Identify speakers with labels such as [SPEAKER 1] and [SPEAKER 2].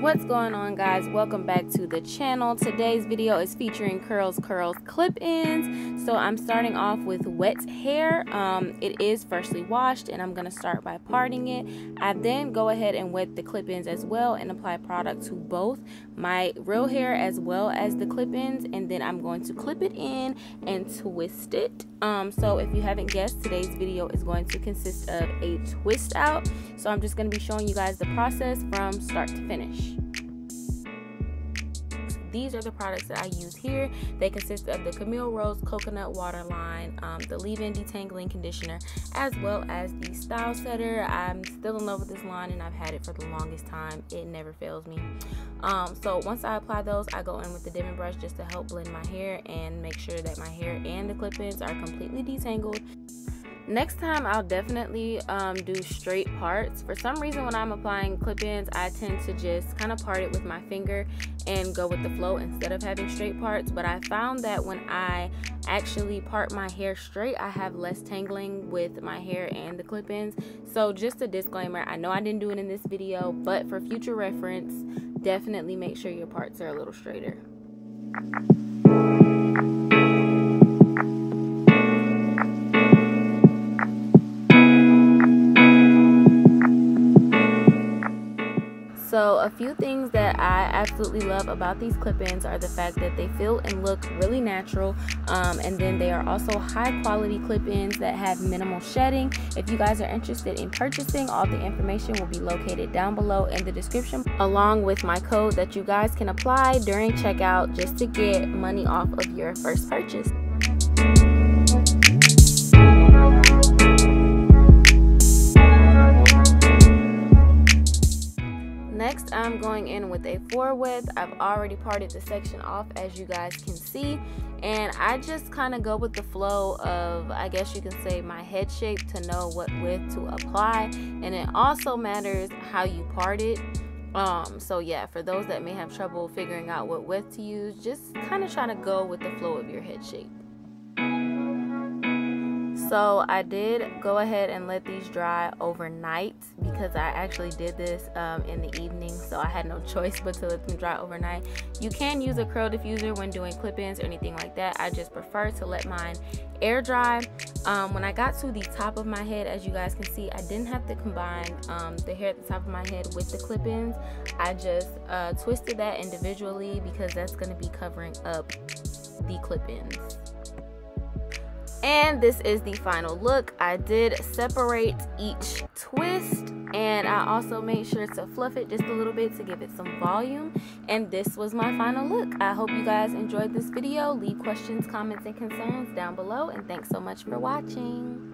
[SPEAKER 1] What's going on, guys? Welcome back to the channel. Today's video is featuring Curls clip-ins. So I'm starting off with wet hair. It is freshly washed, and I'm going to start by parting it. I then go ahead and wet the clip-ins as well and apply product to both my real hair as well as the clip-ins, and then I'm going to clip it in and twist it. So if you haven't guessed, today's video is going to consist of a twist out. So I'm just going to be showing you guys the process from start to finish. These are the products that I use here. They consist of the Camille Rose Coconut Water line, the leave-in detangling conditioner, as well as the style setter. I'm still in love with this line and I've had it for the longest time. It never fails me. So once I apply those, I go in with the dipping brush just to help blend my hair and make sure that my hair and the clip-ins are completely detangled. Next time, I'll definitely do straight parts. For some reason, when I'm applying clip-ins, I tend to just kind of part it with my finger and go with the flow instead of having straight parts. But I found that when I actually part my hair straight, I have less tangling with my hair and the clip-ins. So just a disclaimer, I know I didn't do it in this video, but for future reference, definitely make sure your parts are a little straighter. So a few things that I absolutely love about these clip-ins are the fact that they feel and look really natural, and then they are also high quality clip-ins that have minimal shedding. If you guys are interested in purchasing, all the information will be located down below in the description, along with my code that you guys can apply during checkout just to get money off of your first purchase. Next, I'm going in with a 4 width. I've already parted the section off, as you guys can see, and I just kind of go with the flow of, I guess you can say, my head shape to know what width to apply, and it also matters how you part it. So yeah, for those that may have trouble figuring out what width to use, just kind of try to go with the flow of your head shape. So I did go ahead and let these dry overnight because I actually did this in the evening, so I had no choice but to let them dry overnight. You can use a curl diffuser when doing clip-ins or anything like that. I just prefer to let mine air dry. When I got to the top of my head, as you guys can see, I didn't have to combine the hair at the top of my head with the clip-ins. I just twisted that individually because that's going to be covering up the clip-ins. And this is the final look. I did separate each twist, and I also made sure to fluff it just a little bit to give it some volume. And this was my final look. I hope you guys enjoyed this video. Leave questions, comments, and concerns down below, and thanks so much for watching.